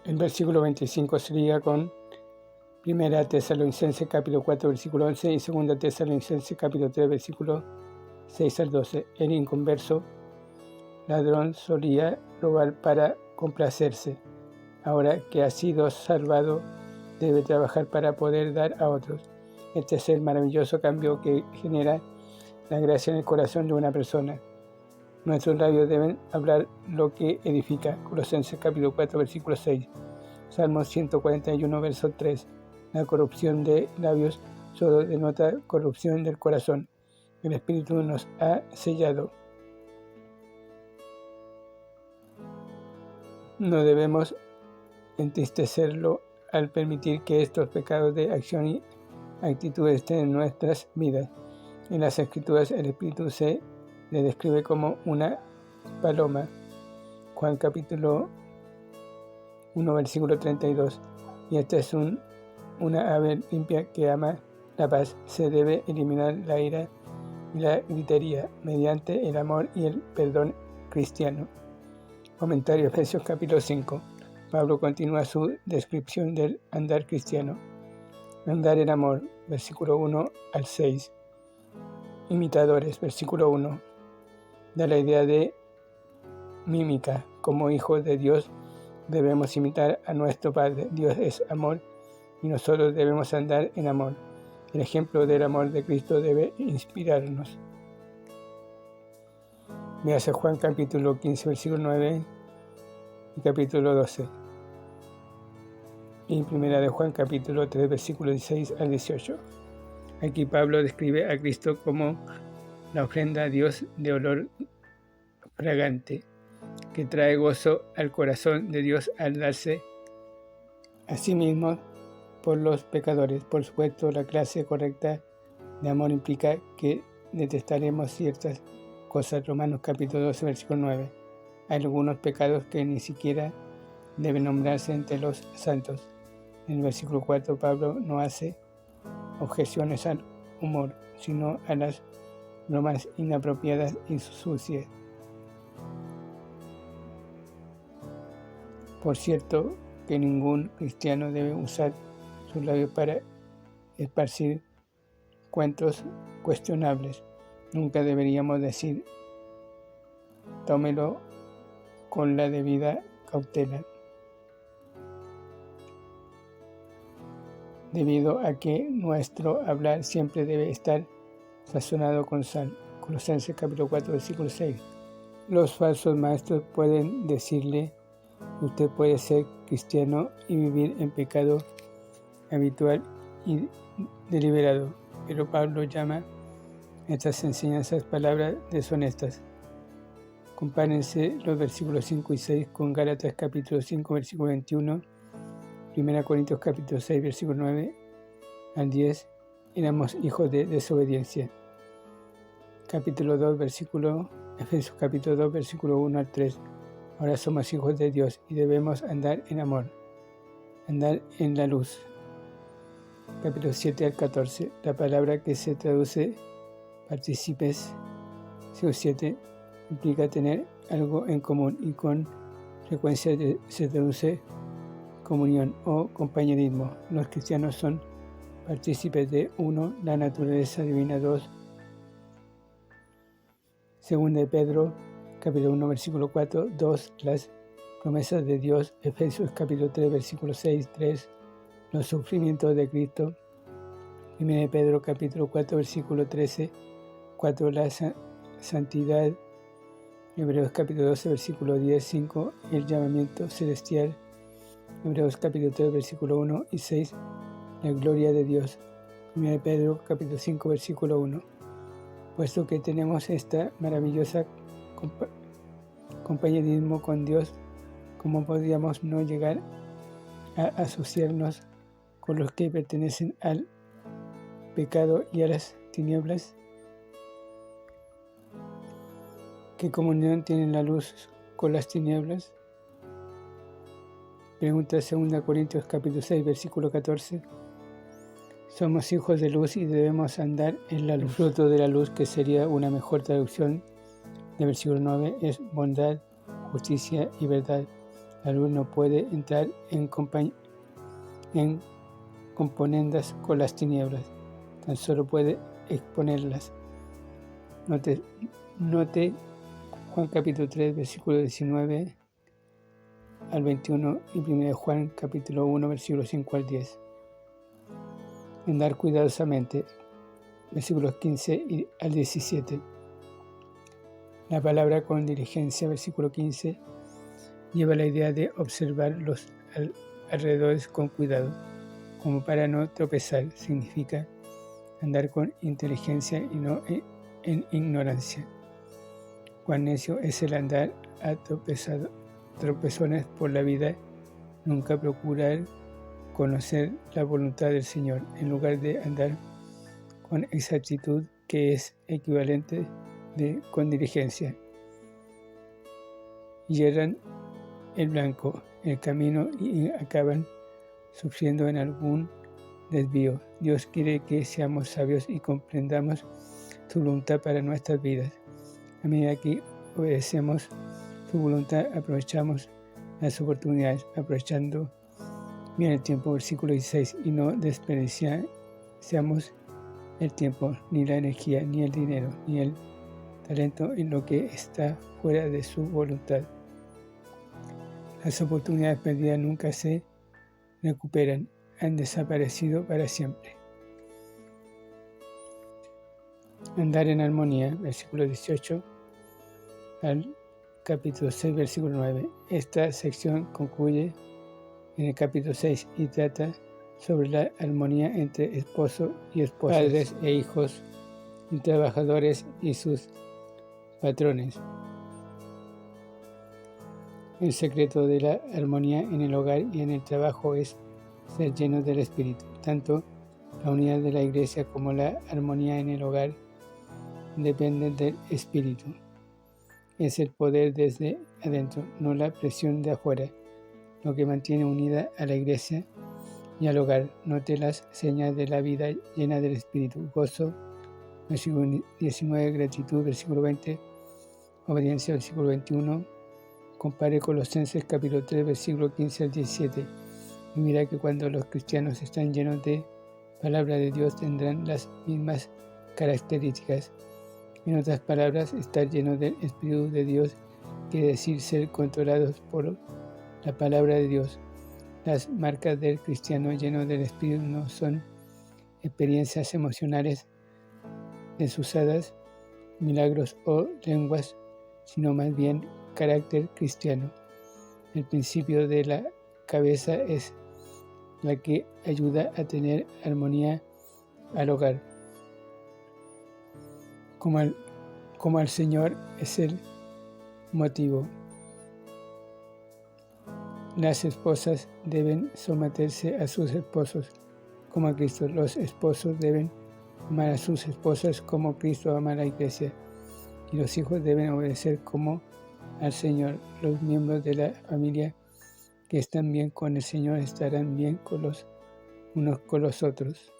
El versículo 25 se liga con 1 Tesalonicenses capítulo 4 versículo 11 y 2 Tesalonicenses capítulo 3 versículo 6 al 12. El inconverso ladrón solía robar para complacerse. Ahora que ha sido salvado, debe trabajar para poder dar a otros. Este es el maravilloso cambio que genera la gracia en el corazón de una persona. Nuestros labios deben hablar lo que edifica. Colosenses capítulo 4 versículo 6. Salmos 141 verso 3. La corrupción de labios solo denota corrupción del corazón. El Espíritu nos ha sellado. No debemos entristecerlo al permitir que estos pecados de acción y actitud estén en nuestras vidas. En las Escrituras el Espíritu se le describe como una paloma. Juan capítulo 1 versículo 32. Y esta es una ave limpia que ama la paz. Se debe eliminar la ira y la gritería mediante el amor y el perdón cristiano. Comentario Efesios capítulo 5. Pablo continúa su descripción del andar cristiano. Andar en amor, versículo 1 al 6. Imitadores, versículo 1. Da la idea de mímica. Como hijos de Dios debemos imitar a nuestro Padre. Dios es amor y nosotros debemos andar en amor. El ejemplo del amor de Cristo debe inspirarnos. Véase Juan capítulo 15, versículo 9 y capítulo 12. Y primera de Juan capítulo 3, versículo 16 al 18. Aquí Pablo describe a Cristo como la ofrenda a Dios de olor fragante, que trae gozo al corazón de Dios al darse a sí mismo por los pecadores. Por supuesto, la clase correcta de amor implica que detestaremos ciertas cosas. Romanos capítulo 12, versículo 9. Hay algunos pecados que ni siquiera deben nombrarse entre los santos. En el versículo 4, Pablo no hace objeciones al humor, sino a las bromas inapropiadas y sucias. Por cierto, que ningún cristiano debe usar sus labios para esparcir cuentos cuestionables. Nunca deberíamos decir, tómelo con la debida cautela, debido a que nuestro hablar siempre debe estar sazonado con sal. Colosenses capítulo 4, versículo 6. Los falsos maestros pueden decirle que usted puede ser cristiano y vivir en pecado habitual y deliberado, pero Pablo llama estas enseñanzas palabras deshonestas. Compárense los versículos 5 y 6 con Gálatas capítulo 5, versículo 21, 1 Corintios capítulo 6, versículo 9 al 10, éramos hijos de desobediencia. Capítulo 2, Efesios capítulo 2, versículo 1 al 3. Ahora somos hijos de Dios y debemos andar en amor, andar en la luz. Capítulo 7 al 14. La palabra que se traduce partícipes, 7, implica tener algo en común y con frecuencia se traduce comunión o compañerismo. Los cristianos son partícipes de 1, la naturaleza divina. 2, segunda de Pedro, capítulo 1, versículo 4. 2, las promesas de Dios. Efesios capítulo 3, versículo 6. 3, los sufrimientos de Cristo. 1 de Pedro, capítulo 4, versículo 13. 4, la santidad. Hebreos capítulo 12, versículo 10. 5, el llamamiento celestial. Hebreos capítulo 3, versículo 1 y 6, la gloria de Dios. 1 de Pedro capítulo 5, versículo 1. Puesto que tenemos esta maravillosa compañerismo con Dios, ¿cómo podríamos no llegar a asociarnos con los que pertenecen al pecado y a las tinieblas? ¿Qué comunión tiene la luz con las tinieblas? Pregunta 2 Corintios capítulo 6, versículo 14. Somos hijos de luz y debemos andar en la luz. El fruto de la luz, que sería una mejor traducción del versículo 9, es bondad, justicia y verdad. La luz no puede entrar en componendas con las tinieblas, tan solo puede exponerlas. Note Juan capítulo 3, versículo 19 al 21 y 1 Juan capítulo 1, versículo 5 al 10. Andar cuidadosamente, versículos 15 al 17. La palabra con diligencia, versículo 15, lleva la idea de observar los alrededores con cuidado, como para no tropezar. Significa andar con inteligencia y no en ignorancia. Cuán necio es el andar a tropezones por la vida, nunca procurar conocer la voluntad del Señor, en lugar de andar con exactitud, que es equivalente con diligencia. Yerran el blanco, el camino y acaban sufriendo en algún desvío. Dios quiere que seamos sabios y comprendamos su voluntad para nuestras vidas. A medida que obedecemos su voluntad, aprovechamos las oportunidades, aprovechando bien el tiempo, versículo 16, y no desperdiciamos el tiempo, ni la energía, ni el dinero, ni el talento en lo que está fuera de su voluntad. Las oportunidades perdidas nunca se recuperan, han desaparecido para siempre. Andar en armonía, versículo 18 al capítulo 6, versículo 9. Esta sección concluye en el capítulo 6 y trata sobre la armonía entre esposo y esposa, padres e hijos, y trabajadores y sus patrones. El secreto de la armonía en el hogar y en el trabajo es ser llenos del Espíritu. Tanto la unidad de la Iglesia como la armonía en el hogar dependen del Espíritu. Es el poder desde adentro, no la presión de afuera, lo que mantiene unida a la Iglesia y al hogar. Note las señas de la vida llena del Espíritu: gozo, versículo 19, gratitud, versículo 20, obediencia, versículo 21. Compare Colosenses capítulo 3, versículo 15 al 17, y mira que cuando los cristianos están llenos de palabra de Dios tendrán las mismas características. En otras palabras, estar llenos del Espíritu de Dios quiere decir ser controlados por la palabra de Dios. Las marcas del cristiano lleno del Espíritu no son experiencias emocionales desusadas, milagros o lenguas, sino más bien carácter cristiano. El principio de la cabeza es la que ayuda a tener armonía al hogar. Como al Señor es el motivo. Las esposas deben someterse a sus esposos como a Cristo. Los esposos deben amar a sus esposas como Cristo ama a la Iglesia. Y los hijos deben obedecer como al Señor. Los miembros de la familia que están bien con el Señor estarán bien con los unos con los otros.